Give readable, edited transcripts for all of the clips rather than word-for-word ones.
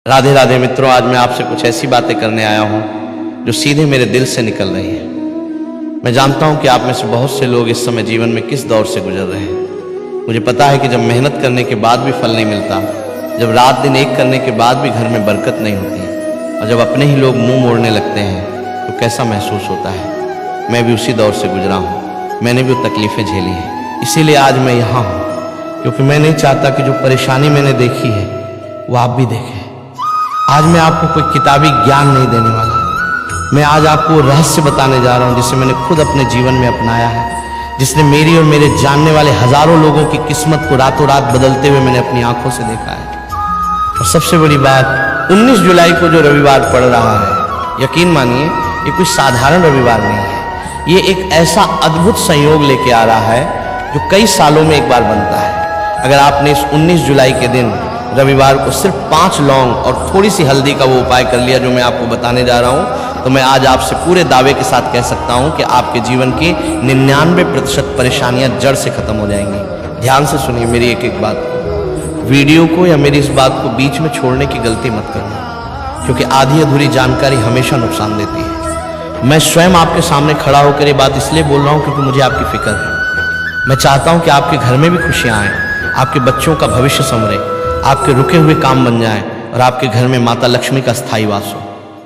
राधे राधे मित्रों, आज मैं आपसे कुछ ऐसी बातें करने आया हूँ जो सीधे मेरे दिल से निकल रही हैं। मैं जानता हूँ कि आप में से बहुत से लोग इस समय जीवन में किस दौर से गुजर रहे हैं। मुझे पता है कि जब मेहनत करने के बाद भी फल नहीं मिलता, जब रात दिन एक करने के बाद भी घर में बरकत नहीं होती, और जब अपने ही लोग मुंह मोड़ने लगते हैं तो कैसा महसूस होता है। मैं भी उसी दौर से गुजरा हूँ, मैंने भी वो तकलीफ़ें झेली हैं। इसीलिए आज मैं यहाँ हूँ, क्योंकि मैं नहीं चाहता कि जो परेशानी मैंने देखी है वो आप भी देखें। आज मैं आपको कोई किताबी ज्ञान नहीं देने वाला, मैं आज आपको रहस्य बताने जा रहा हूँ जिसे मैंने खुद अपने जीवन में अपनाया है, जिसने मेरी और मेरे जानने वाले हजारों लोगों की किस्मत को रातों रात बदलते हुए मैंने अपनी आंखों से देखा है। और सबसे बड़ी बात, 19 जुलाई को जो रविवार पड़ रहा है, यकीन मानिए ये कोई साधारण रविवार नहीं है। ये एक ऐसा अद्भुत संयोग लेके आ रहा है जो कई सालों में एक बार बनता है। अगर आपने इस 19 जुलाई के दिन रविवार को सिर्फ 5 लौंग और थोड़ी सी हल्दी का वो उपाय कर लिया जो मैं आपको बताने जा रहा हूँ, तो मैं आज आपसे पूरे दावे के साथ कह सकता हूँ कि आपके जीवन की 99% परेशानियाँ जड़ से खत्म हो जाएंगी। ध्यान से सुनिए मेरी एक एक बात को, वीडियो को या मेरी इस बात को बीच में छोड़ने की गलती मत करना, क्योंकि आधी अधूरी जानकारी हमेशा नुकसान देती है। मैं स्वयं आपके सामने खड़ा होकर ये बात इसलिए बोल रहा हूँ क्योंकि मुझे आपकी फिक्र है। मैं चाहता हूँ कि आपके घर में भी खुशियाँ आएँ, आपके बच्चों का भविष्य संवरे, आपके रुके हुए काम बन जाएं और आपके घर में माता लक्ष्मी का स्थायी वास हो।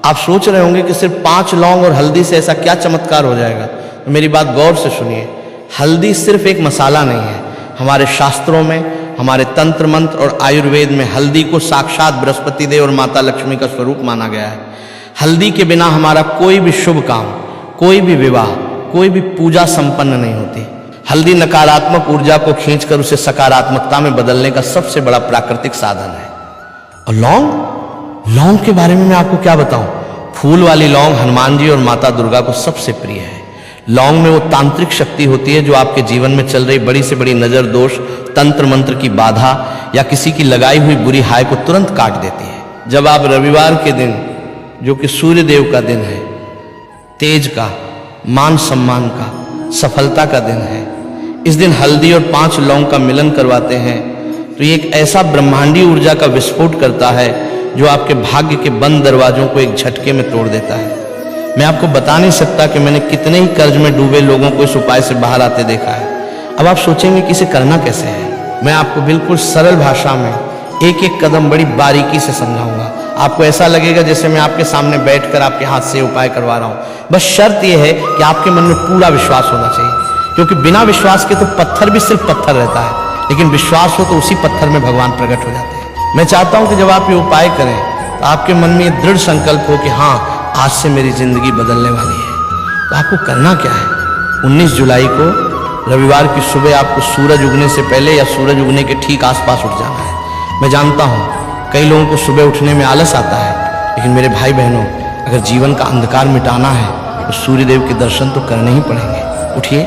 आप सोच रहे होंगे कि सिर्फ 5 लौंग और हल्दी से ऐसा क्या चमत्कार हो जाएगा, तो मेरी बात गौर से सुनिए। हल्दी सिर्फ एक मसाला नहीं है। हमारे शास्त्रों में, हमारे तंत्र मंत्र और आयुर्वेद में हल्दी को साक्षात बृहस्पति देव और माता लक्ष्मी का स्वरूप माना गया है। हल्दी के बिना हमारा कोई भी शुभ काम, कोई भी विवाह, कोई भी पूजा संपन्न नहीं होती। हल्दी नकारात्मक ऊर्जा को खींचकर उसे सकारात्मकता में बदलने का सबसे बड़ा प्राकृतिक साधन है। और लौंग के बारे में मैं आपको क्या बताऊं। फूल वाली लौंग हनुमान जी और माता दुर्गा को सबसे प्रिय है। लौंग में वो तांत्रिक शक्ति होती है जो आपके जीवन में चल रही बड़ी से बड़ी नजर दोष, तंत्र मंत्र की बाधा या किसी की लगाई हुई बुरी हाय को तुरंत काट देती है। जब आप रविवार के दिन, जो कि सूर्य देव का दिन है, तेज का, मान सम्मान का, सफलता का दिन है, इस दिन हल्दी और 5 लौंग का मिलन करवाते हैं, तो ये एक ऐसा ब्रह्मांडी ऊर्जा का विस्फोट करता है जो आपके भाग्य के बंद दरवाजों को एक झटके में तोड़ देता है। मैं आपको बता नहीं सकता कि मैंने कितने ही कर्ज में डूबे लोगों को इस उपाय से बाहर आते देखा है। अब आप सोचेंगे कि इसे करना कैसे है। मैं आपको बिल्कुल सरल भाषा में एक एक कदम बड़ी बारीकी से समझाऊंगा। आपको ऐसा लगेगा जैसे मैं आपके सामने बैठकर आपके हाथ से उपाय करवा रहा हूँ। बस शर्त यह है कि आपके मन में पूरा विश्वास होना चाहिए, क्योंकि बिना विश्वास के तो पत्थर भी सिर्फ पत्थर रहता है, लेकिन विश्वास हो तो उसी पत्थर में भगवान प्रकट हो जाते हैं। मैं चाहता हूं कि जब आप ये उपाय करें तो आपके मन में दृढ़ संकल्प हो कि हाँ, आज से मेरी जिंदगी बदलने वाली है। तो आपको करना क्या है, 19 जुलाई को रविवार की सुबह आपको सूरज उगने से पहले या सूरज उगने के ठीक आसपास उठ जाना है। मैं जानता हूँ कई लोगों को सुबह उठने में आलस आता है, लेकिन मेरे भाई बहनों, अगर जीवन का अंधकार मिटाना है तो सूर्यदेव के दर्शन तो करने ही पड़ेंगे। उठिए,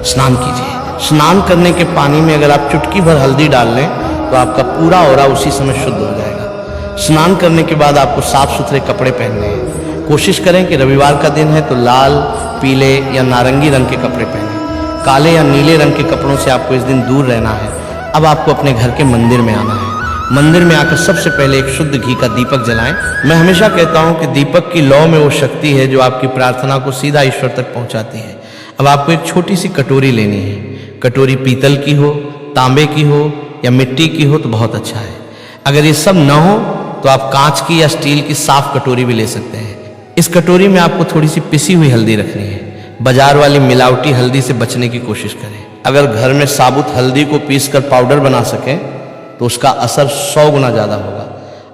स्नान कीजिए। स्नान करने के पानी में अगर आप चुटकी भर हल्दी डाल लें तो आपका पूरा ऑरा उसी समय शुद्ध हो जाएगा। स्नान करने के बाद आपको साफ सुथरे कपड़े पहनने हैं। कोशिश करें कि रविवार का दिन है तो लाल, पीले या नारंगी रंग के कपड़े पहनें। काले या नीले रंग के कपड़ों से आपको इस दिन दूर रहना है। अब आपको अपने घर के मंदिर में आना है। मंदिर में आकर सबसे पहले एक शुद्ध घी का दीपक जलाएं। मैं हमेशा कहता हूँ कि दीपक की लौ में वो शक्ति है जो आपकी प्रार्थना को सीधा ईश्वर तक पहुँचाती है। अब आपको एक छोटी सी कटोरी लेनी है। कटोरी पीतल की हो, तांबे की हो या मिट्टी की हो तो बहुत अच्छा है। अगर ये सब न हो तो आप कांच की या स्टील की साफ कटोरी भी ले सकते हैं। इस कटोरी में आपको थोड़ी सी पिसी हुई हल्दी रखनी है। बाजार वाली मिलावटी हल्दी से बचने की कोशिश करें। अगर घर में साबुत हल्दी को पीसकर पाउडर बना सकें तो उसका असर 100 गुना ज़्यादा होगा।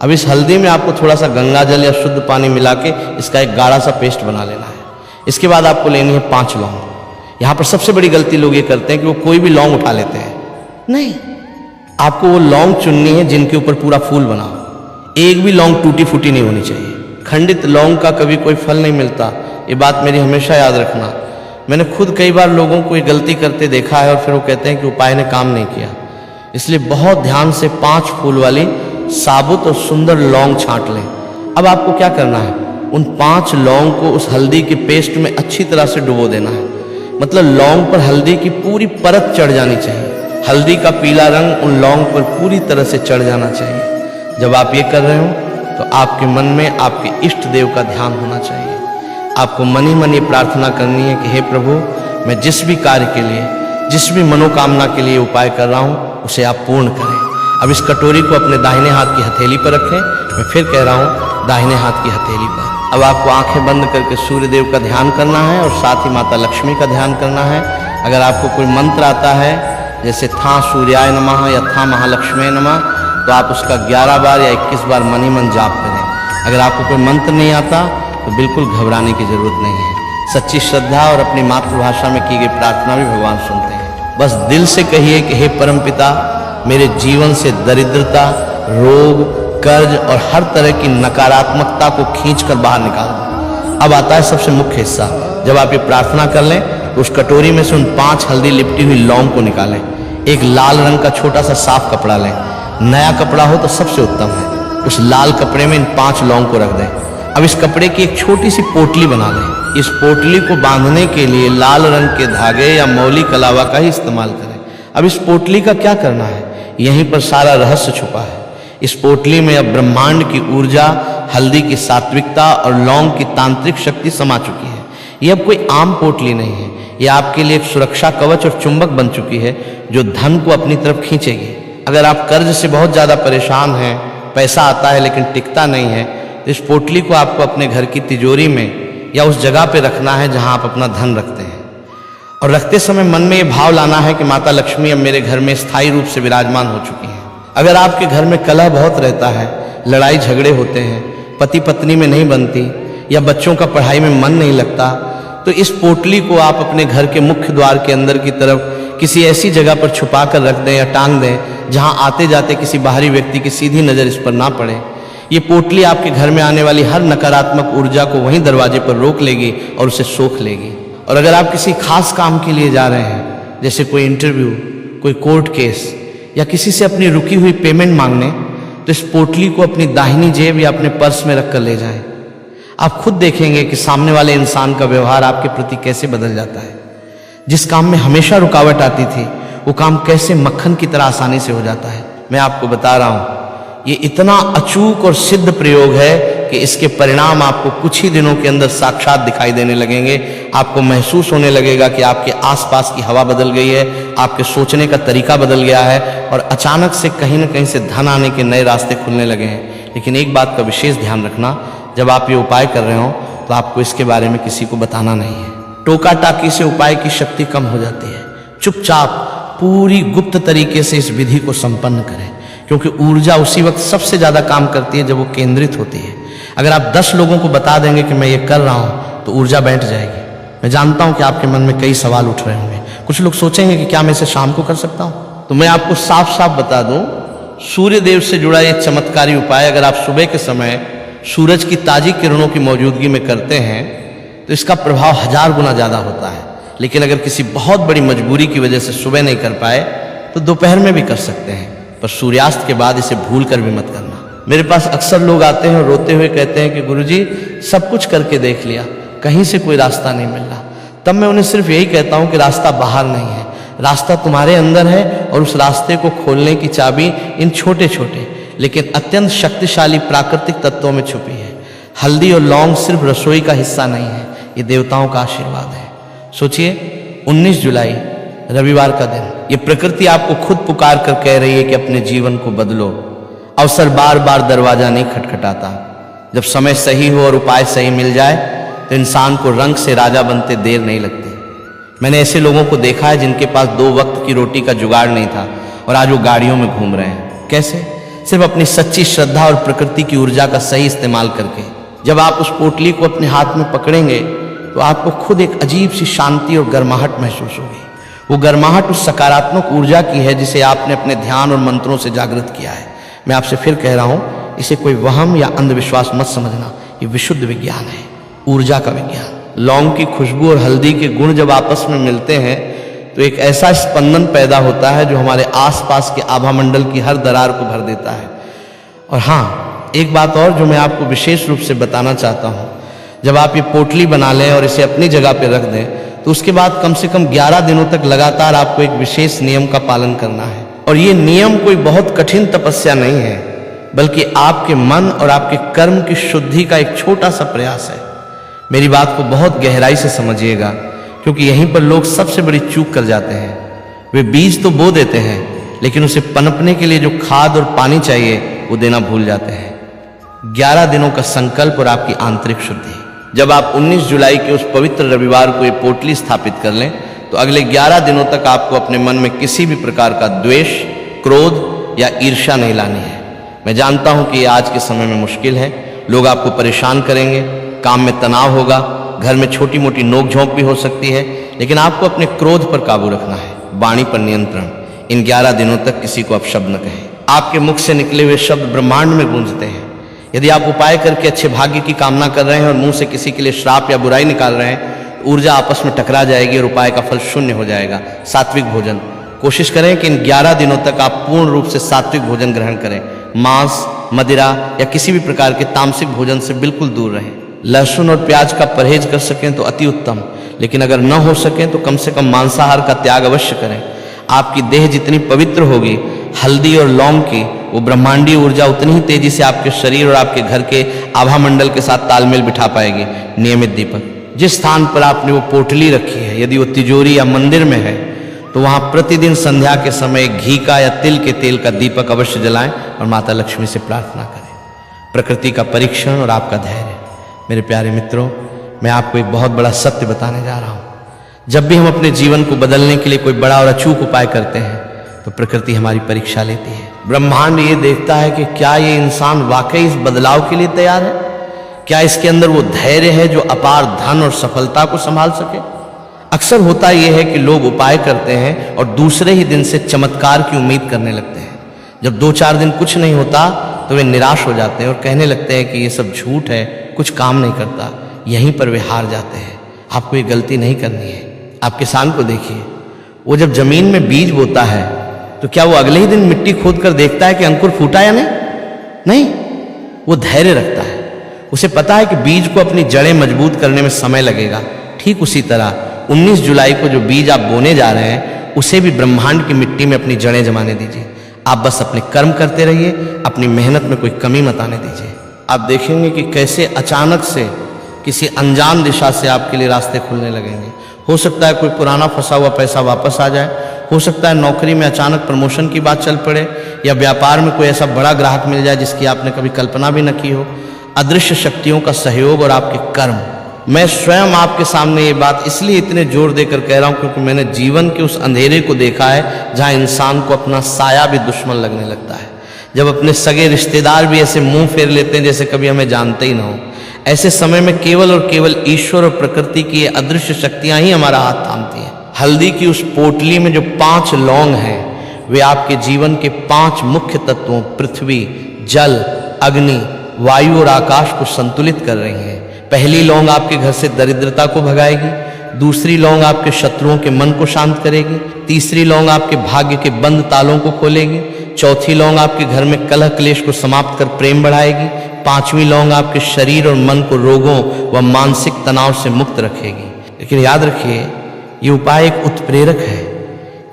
अब इस हल्दी में आपको थोड़ा सा गंगा जल या शुद्ध पानी मिला के इसका एक गाढ़ा सा पेस्ट बना लेना है। इसके बाद आपको लेनी है 5 लौंग। यहाँ पर सबसे बड़ी गलती लोग ये करते हैं कि वो कोई भी लौंग उठा लेते हैं। नहीं, आपको वो लौंग चुननी है जिनके ऊपर पूरा फूल बना हो। एक भी लौंग टूटी फूटी नहीं होनी चाहिए। खंडित लौंग का कभी कोई फल नहीं मिलता, ये बात मेरी हमेशा याद रखना। मैंने खुद कई बार लोगों को ये गलती करते देखा है और फिर वो कहते हैं कि उपाय ने काम नहीं किया। इसलिए बहुत ध्यान से 5 फूल वाली साबुत और सुंदर लौंग छांट लें। अब आपको क्या करना है, उन 5 लौंग को उस हल्दी के पेस्ट में अच्छी तरह से डुबो देना है। मतलब लौंग पर हल्दी की पूरी परत चढ़ जानी चाहिए। हल्दी का पीला रंग उन लौंग पर पूरी तरह से चढ़ जाना चाहिए। जब आप ये कर रहे हो तो आपके मन में आपके इष्ट देव का ध्यान होना चाहिए। आपको मन ही मन ये प्रार्थना करनी है कि हे प्रभु, मैं जिस भी कार्य के लिए, जिस भी मनोकामना के लिए उपाय कर रहा हूँ उसे आप पूर्ण करें। अब इस कटोरी को अपने दाहिने हाथ की हथेली पर रखें। मैं फिर कह रहा हूँ दाहिने हाथ की हथेली पर। अब आपको आंखें बंद करके सूर्य देव का ध्यान करना है और साथ ही माता लक्ष्मी का ध्यान करना है। अगर आपको कोई मंत्र आता है जैसे था सूर्याय नमः या था महालक्ष्मी नमः, तो आप उसका 11 बार या 21 बार मन ही मन जाप करें। अगर आपको कोई मंत्र नहीं आता तो बिल्कुल घबराने की जरूरत नहीं है। सच्ची श्रद्धा और अपनी मातृभाषा में की गई प्रार्थना भी भगवान सुनते हैं। बस दिल से कहिए कि हे परमपिता, मेरे जीवन से दरिद्रता, रोग, कर्ज और हर तरह की नकारात्मकता को खींचकर बाहर निकाल दो। अब आता है सबसे मुख्य हिस्सा। जब आप ये प्रार्थना कर लें तो उस कटोरी में से उन 5 हल्दी लिपटी हुई लौंग को निकालें। एक लाल रंग का छोटा सा साफ कपड़ा लें। नया कपड़ा हो तो सबसे उत्तम है। उस लाल कपड़े में इन 5 लौंग को रख दें। अब इस कपड़े की एक छोटी सी पोटली बना लें। इस पोटली को बांधने के लिए लाल रंग के धागे या मौली कलावा का ही इस्तेमाल करें। अब इस पोटली का क्या करना है, यहीं पर सारा रहस्य छुपा है। इस पोटली में अब ब्रह्मांड की ऊर्जा, हल्दी की सात्विकता और लौंग की तांत्रिक शक्ति समा चुकी है। यह अब कोई आम पोटली नहीं है। यह आपके लिए एक सुरक्षा कवच और चुंबक बन चुकी है जो धन को अपनी तरफ खींचेगी। अगर आप कर्ज से बहुत ज़्यादा परेशान हैं, पैसा आता है लेकिन टिकता नहीं है, तो इस पोटली को आपको अपने घर की तिजोरी में या उस जगह पे रखना है जहां आप अपना धन रखते हैं। और रखते समय मन में ये भाव लाना है कि माता लक्ष्मी अब मेरे घर में स्थायी रूप से विराजमान हो चुकी हैं। अगर आपके घर में कलह बहुत रहता है, लड़ाई झगड़े होते हैं, पति पत्नी में नहीं बनती या बच्चों का पढ़ाई में मन नहीं लगता, तो इस पोटली को आप अपने घर के मुख्य द्वार के अंदर की तरफ किसी ऐसी जगह पर छुपा कर रख दें या टांग दें जहां आते जाते किसी बाहरी व्यक्ति की सीधी नज़र इस पर ना पड़े। ये पोटली आपके घर में आने वाली हर नकारात्मक ऊर्जा को वहीं दरवाजे पर रोक लेगी और उसे सोख लेगी। और अगर आप किसी खास काम के लिए जा रहे हैं, जैसे कोई इंटरव्यू, कोई कोर्ट केस या किसी से अपनी रुकी हुई पेमेंट मांगने, तो इस पोटली को अपनी दाहिनी जेब या अपने पर्स में रख कर ले जाएं। आप खुद देखेंगे कि सामने वाले इंसान का व्यवहार आपके प्रति कैसे बदल जाता है। जिस काम में हमेशा रुकावट आती थी, वो काम कैसे मक्खन की तरह आसानी से हो जाता है। मैं आपको बता रहा हूँ, ये इतना अचूक और सिद्ध प्रयोग है कि इसके परिणाम आपको कुछ ही दिनों के अंदर साक्षात दिखाई देने लगेंगे। आपको महसूस होने लगेगा कि आपके आसपास की हवा बदल गई है, आपके सोचने का तरीका बदल गया है और अचानक से कहीं न कहीं से धन आने के नए रास्ते खुलने लगे हैं। लेकिन एक बात का विशेष ध्यान रखना, जब आप ये उपाय कर रहे हो तो आपको इसके बारे में किसी को बताना नहीं है। टोका टाकी से उपाय की शक्ति कम हो जाती है। चुपचाप पूरी गुप्त तरीके से इस विधि को संपन्न करें, क्योंकि ऊर्जा उसी वक्त सबसे ज़्यादा काम करती है जब वो केंद्रित होती है। अगर आप 10 लोगों को बता देंगे कि मैं ये कर रहा हूँ तो ऊर्जा बैठ जाएगी। मैं जानता हूँ कि आपके मन में कई सवाल उठ रहे होंगे। कुछ लोग सोचेंगे कि क्या मैं इसे शाम को कर सकता हूँ? तो मैं आपको साफ साफ बता दूँ, सूर्य देव से जुड़ा ये चमत्कारी उपाय अगर आप सुबह के समय सूरज की ताज़ी किरणों की मौजूदगी में करते हैं तो इसका प्रभाव 1000 गुना ज़्यादा होता है। लेकिन अगर किसी बहुत बड़ी मजबूरी की वजह से सुबह नहीं कर पाए तो दोपहर में भी कर सकते हैं, पर सूर्यास्त के बाद इसे भूल कर भी मत करना। मेरे पास अक्सर लोग आते हैं और रोते हुए कहते हैं कि गुरुजी सब कुछ करके देख लिया, कहीं से कोई रास्ता नहीं मिल रहा। तब मैं उन्हें सिर्फ यही कहता हूँ कि रास्ता बाहर नहीं है, रास्ता तुम्हारे अंदर है और उस रास्ते को खोलने की चाबी इन छोटे छोटे लेकिन अत्यंत शक्तिशाली प्राकृतिक तत्वों में छुपी है। हल्दी और लौंग सिर्फ रसोई का हिस्सा नहीं है, ये देवताओं का आशीर्वाद है। सोचिए 19 जुलाई रविवार का दिन, ये प्रकृति आपको खुद पुकार कर कह रही है कि अपने जीवन को बदलो। अवसर बार बार दरवाजा नहीं खटखटाता। जब समय सही हो और उपाय सही मिल जाए तो इंसान को रंग से राजा बनते देर नहीं लगती। मैंने ऐसे लोगों को देखा है जिनके पास 2 वक्त की रोटी का जुगाड़ नहीं था और आज वो गाड़ियों में घूम रहे हैं। कैसे? सिर्फ अपनी सच्ची श्रद्धा और प्रकृति की ऊर्जा का सही इस्तेमाल करके। जब आप उस पोटली को अपने हाथ में पकड़ेंगे तो आपको खुद एक अजीब सी शांति और गर्माहट महसूस होगी। वो गर्माहट उस सकारात्मक ऊर्जा की है जिसे आपने अपने ध्यान और मंत्रों से जागृत किया है। मैं आपसे फिर कह रहा हूँ, इसे कोई वहम या अंधविश्वास मत समझना, ये विशुद्ध विज्ञान है, ऊर्जा का विज्ञान। लौंग की खुशबू और हल्दी के गुण जब आपस में मिलते हैं तो एक ऐसा स्पंदन पैदा होता है जो हमारे आसपास के आभामंडल की हर दरार को भर देता है। और हाँ, एक बात और जो मैं आपको विशेष रूप से बताना चाहता हूँ, जब आप ये पोटली बना लें और इसे अपनी जगह पर रख दें तो उसके बाद कम से कम 11 दिनों तक लगातार आपको एक विशेष नियम का पालन करना है। और ये नियम कोई बहुत कठिन तपस्या नहीं है, बल्कि आपके मन और आपके कर्म की शुद्धि का एक छोटा सा प्रयास है। मेरी बात को बहुत गहराई से समझिएगा, क्योंकि यहीं पर लोग सबसे बड़ी चूक कर जाते हैं। वे बीज तो बो देते हैं, लेकिन उसे पनपने के लिए जो खाद और पानी चाहिए वो देना भूल जाते हैं। 11 दिनों का संकल्प और आपकी आंतरिक शुद्धि। जब आप 19 जुलाई के उस पवित्र रविवार को ये पोटली स्थापित कर लें, तो अगले 11 दिनों तक आपको अपने मन में किसी भी प्रकार का द्वेष, क्रोध या ईर्ष्या नहीं लानी है। मैं जानता हूं कि ये आज के समय में मुश्किल है। लोग आपको परेशान करेंगे, काम में तनाव होगा, घर में छोटी मोटी नोकझोंक भी हो सकती है, लेकिन आपको अपने क्रोध पर काबू रखना है, वाणी पर नियंत्रण। इन 11 दिनों तक किसी को अपशब्द न कहें। आपके मुख से निकले हुए शब्द ब्रह्मांड में गूंजते हैं। यदि आप उपाय करके अच्छे भाग्य की कामना कर रहे हैं और मुंह से किसी के लिए श्राप या बुराई निकाल रहे हैं, तो ऊर्जा आपस में टकरा जाएगी और उपाय का फल शून्य हो जाएगा। सात्विक भोजन कोशिश करें कि इन 11 दिनों तक आप पूर्ण रूप से सात्विक भोजन ग्रहण करें। मांस, मदिरा या किसी भी प्रकार के तामसिक भोजन से बिल्कुल दूर रहें। लहसुन और प्याज का परहेज कर सकें तो अति उत्तम, लेकिन अगर न हो सके तो कम से कम मांसाहार का त्याग अवश्य करें। आपकी देह जितनी पवित्र होगी, हल्दी और लौंग की वो ब्रह्मांडीय ऊर्जा उतनी ही तेजी से आपके शरीर और आपके घर के आभा मंडल के साथ तालमेल बिठा पाएगी। नियमित दीपक। जिस स्थान पर आपने वो पोटली रखी है, यदि वो तिजोरी या मंदिर में है, तो वहां प्रतिदिन संध्या के समय घी का या तिल के तेल का दीपक अवश्य जलाएं और माता लक्ष्मी से प्रार्थना करें। प्रकृति का परीक्षण और आपका धैर्य। मेरे प्यारे मित्रों, मैं आपको एक बहुत बड़ा सत्य बताने जा रहा हूं। जब भी हम अपने जीवन को बदलने के लिए कोई बड़ा और अचूक उपाय करते हैं, तो प्रकृति हमारी परीक्षा लेती है। ब्रह्मांड ये देखता है कि क्या ये इंसान वाकई इस बदलाव के लिए तैयार है, क्या इसके अंदर वो धैर्य है जो अपार धन और सफलता को संभाल सके। अक्सर होता यह है कि लोग उपाय करते हैं और दूसरे ही दिन से चमत्कार की उम्मीद करने लगते हैं। जब 2-4 दिन कुछ नहीं होता तो वे निराश हो जाते हैं और कहने लगते हैं कि ये सब झूठ है, कुछ काम नहीं करता। यहीं पर वे हार जाते हैं। आपको ये गलती नहीं करनी है। आप किसान को देखिए, वो जब जमीन में बीज बोता है तो क्या वो अगले ही दिन मिट्टी खोद कर देखता है कि अंकुर फूटा या नहीं? नहीं, वो धैर्य रखता है। उसे पता है कि बीज को अपनी जड़ें मजबूत करने में समय लगेगा। ठीक उसी तरह 19 जुलाई को जो बीज आप बोने जा रहे हैं, उसे भी ब्रह्मांड की मिट्टी में अपनी जड़ें जमाने दीजिए। आप बस अपने कर्म करते रहिए, अपनी मेहनत में कोई कमी मत आने दीजिए। आप देखेंगे कि कैसे अचानक से किसी अनजान दिशा से आपके लिए रास्ते खुलने लगेंगे। हो सकता है कोई पुराना फंसा हुआ पैसा वापस आ जाए, हो सकता है नौकरी में अचानक प्रमोशन की बात चल पड़े, या व्यापार में कोई ऐसा बड़ा ग्राहक मिल जाए जिसकी आपने कभी कल्पना भी न की हो। अदृश्य शक्तियों का सहयोग और आपके कर्म। मैं स्वयं आपके सामने ये बात इसलिए इतने जोर देकर कह रहा हूं क्योंकि मैंने जीवन के उस अंधेरे को देखा है जहां इंसान को अपना साया भी दुश्मन लगने लगता है। जब अपने सगे रिश्तेदार भी ऐसे मुंह फेर लेते हैं जैसे कभी हमें जानते ही ना हो। ऐसे समय में केवल और केवल ईश्वर और प्रकृति की ये अदृश्य शक्तियां ही हमारा हाथ थामती हैं। हल्दी की उस पोटली में जो 5 लौंग हैं, वे आपके जीवन के 5 मुख्य तत्वों पृथ्वी, जल, अग्नि, वायु और आकाश को संतुलित कर रही हैं। पहली लौंग आपके घर से दरिद्रता को भगाएगी, दूसरी लौंग आपके शत्रुओं के मन को शांत करेगी, तीसरी लौंग आपके भाग्य के बंद तालों को खोलेगी, चौथी लौंग आपके घर में कलह क्लेश को समाप्त कर प्रेम बढ़ाएगी, 5वीं लौंग आपके शरीर और मन को रोगों व मानसिक तनाव से मुक्त रखेगी। लेकिन याद रखिए, ये उपाय एक उत्प्रेरक है।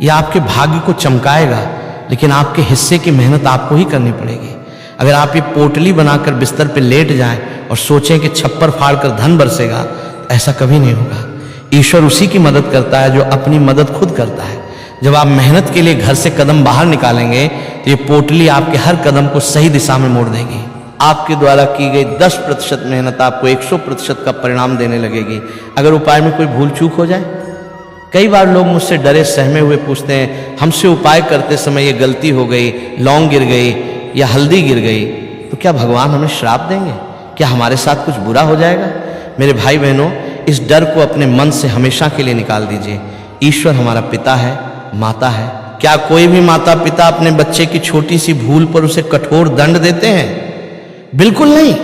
यह आपके भाग्य को चमकाएगा, लेकिन आपके हिस्से की मेहनत आपको ही करनी पड़ेगी। अगर आप ये पोटली बनाकर बिस्तर पर लेट जाएं और सोचें कि छप्पर फाड़ कर धन बरसेगा, तो ऐसा कभी नहीं होगा। ईश्वर उसी की मदद करता है जो अपनी मदद खुद करता है। जब आप मेहनत के लिए घर से कदम बाहर निकालेंगे, तो ये पोटली आपके हर कदम को सही दिशा में मोड़ देगी। आपके द्वारा की गई 10% मेहनत आपको 100% का परिणाम देने लगेगी। अगर उपाय में कोई भूल चूक हो जाए, कई बार लोग मुझसे डरे सहमे हुए पूछते हैं, हमसे उपाय करते समय ये गलती हो गई, लौंग गिर गई या हल्दी गिर गई, तो क्या भगवान हमें श्राप देंगे? क्या हमारे साथ कुछ बुरा हो जाएगा? मेरे भाई बहनों, इस डर को अपने मन से हमेशा के लिए निकाल दीजिए। ईश्वर हमारा पिता है, माता है। क्या कोई भी माता पिता अपने बच्चे की छोटी सी भूल पर उसे कठोर दंड देते हैं? बिल्कुल नहीं।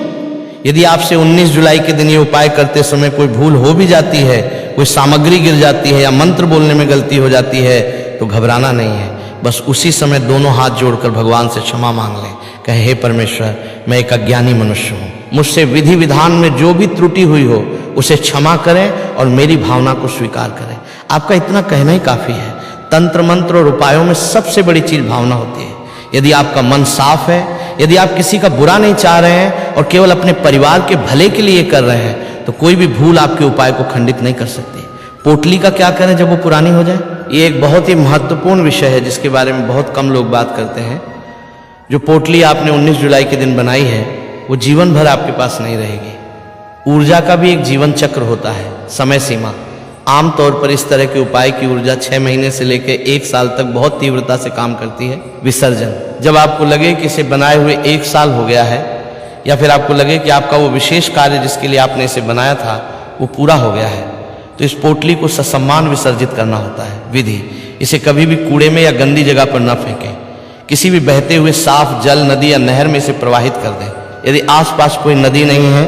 यदि आपसे 19 जुलाई के दिन ये उपाय करते समय कोई भूल हो भी जाती है, कोई सामग्री गिर जाती है या मंत्र बोलने में गलती हो जाती है, तो घबराना नहीं है। बस उसी समय दोनों हाथ जोड़कर भगवान से क्षमा मांग लें। कहे, हे परमेश्वर, मैं एक अज्ञानी मनुष्य हूँ, मुझसे विधि विधान में जो भी त्रुटि हुई हो उसे क्षमा करें और मेरी भावना को स्वीकार करें। आपका इतना कहना ही काफी है। तंत्र मंत्र और उपायों में सबसे बड़ी चीज भावना होती है। यदि आपका मन साफ है, यदि आप किसी का बुरा नहीं चाह रहे हैं और केवल अपने परिवार के भले के लिए कर रहे हैं, तो कोई भी भूल आपके उपाय को खंडित नहीं कर सकती। पोटली का क्या करें जब वो पुरानी हो जाए? ये एक बहुत ही महत्वपूर्ण विषय है जिसके बारे में बहुत कम लोग बात करते हैं। जो पोटली आपने 19 जुलाई के दिन बनाई है, वो जीवन भर आपके पास नहीं रहेगी। ऊर्जा का भी एक जीवन चक्र होता है, समय सीमा। आमतौर पर इस तरह के उपाय की ऊर्जा 6 महीने से लेकर 1 साल तक बहुत तीव्रता से काम करती है। विसर्जन, जब आपको लगे कि इसे बनाए हुए 1 साल हो गया है, या फिर आपको लगे कि आपका वो विशेष कार्य जिसके लिए आपने इसे बनाया था वो पूरा हो गया है, तो इस पोटली को ससम्मान विसर्जित करना होता है। विधि, इसे कभी भी कूड़े में या गंदी जगह पर न फेंकें। किसी भी बहते हुए साफ जल, नदी या नहर में इसे प्रवाहित कर दें। यदि आसपास कोई नदी नहीं है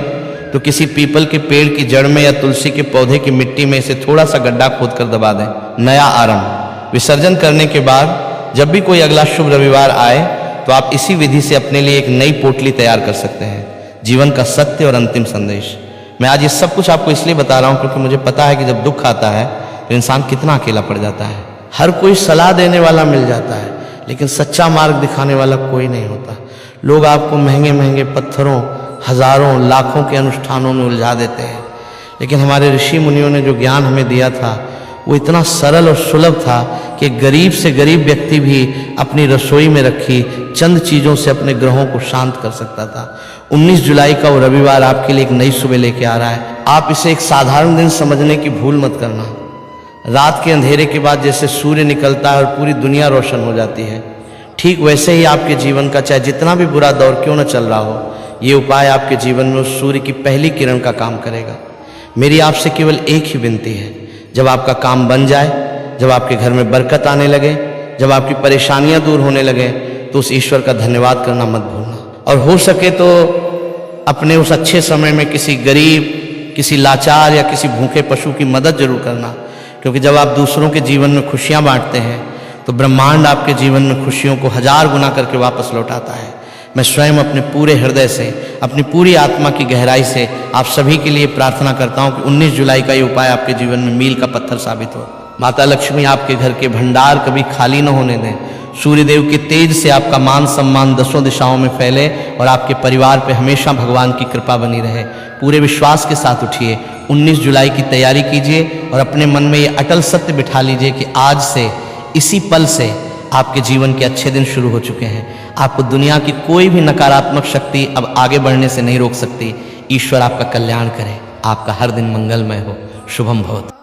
तो किसी पीपल के पेड़ की जड़ में या तुलसी के पौधे की मिट्टी में इसे थोड़ा सा गड्ढा खोदकर दबा दें। नया आरंभ, विसर्जन करने के बाद जब भी कोई अगला शुभ रविवार आए तो आप इसी विधि से अपने लिए एक नई पोटली तैयार कर सकते हैं। जीवन का सत्य और अंतिम संदेश। मैं आज ये सब कुछ आपको इसलिए बता रहा हूँ क्योंकि मुझे पता है कि जब दुख आता है तो इंसान कितना अकेला पड़ जाता है। हर कोई सलाह देने वाला मिल जाता है, लेकिन सच्चा मार्ग दिखाने वाला कोई नहीं होता। लोग आपको महंगे महंगे पत्थरों, हजारों, लाखों के अनुष्ठानों में उलझा देते हैं, लेकिन हमारे ऋषि मुनियों ने जो ज्ञान हमें दिया था वो इतना सरल और सुलभ था कि गरीब से गरीब व्यक्ति भी अपनी रसोई में रखी चंद चीज़ों से अपने ग्रहों को शांत कर सकता था। 19 जुलाई का वो रविवार आपके लिए एक नई सुबह लेके आ रहा है। आप इसे एक साधारण दिन समझने की भूल मत करना। रात के अंधेरे के बाद जैसे सूर्य निकलता है और पूरी दुनिया रोशन हो जाती है, ठीक वैसे ही आपके जीवन का चाहे जितना भी बुरा दौर क्यों न चल रहा हो, ये उपाय आपके जीवन में उस सूर्य की पहली किरण का काम करेगा। मेरी आपसे केवल एक ही विनती है, जब आपका काम बन जाए, जब आपके घर में बरकत आने लगे, जब आपकी परेशानियां दूर होने लगे, तो उस ईश्वर का धन्यवाद करना मत भूलना। और हो सके तो अपने उस अच्छे समय में किसी गरीब, किसी लाचार या किसी भूखे पशु की मदद जरूर करना, क्योंकि जब आप दूसरों के जीवन में खुशियां बांटते हैं तो ब्रह्मांड आपके जीवन में खुशियों को 1000 गुना करके वापस लौटाता है। मैं स्वयं अपने पूरे हृदय से, अपनी पूरी आत्मा की गहराई से आप सभी के लिए प्रार्थना करता हूं कि 19 जुलाई का ये उपाय आपके जीवन में मील का पत्थर साबित हो। माता लक्ष्मी आपके घर के भंडार कभी खाली न होने दें। सूर्यदेव के तेज से आपका मान सम्मान 10 दिशाओं में फैले और आपके परिवार पे हमेशा भगवान की कृपा बनी रहे। पूरे विश्वास के साथ उठिए, 19 जुलाई की तैयारी कीजिए और अपने मन में ये अटल सत्य बिठा लीजिए कि आज से, इसी पल से आपके जीवन के अच्छे दिन शुरू हो चुके हैं। आपको दुनिया की कोई भी नकारात्मक शक्ति अब आगे बढ़ने से नहीं रोक सकती। ईश्वर आपका कल्याण करे, आपका हर दिन मंगलमय हो। शुभम भवतु।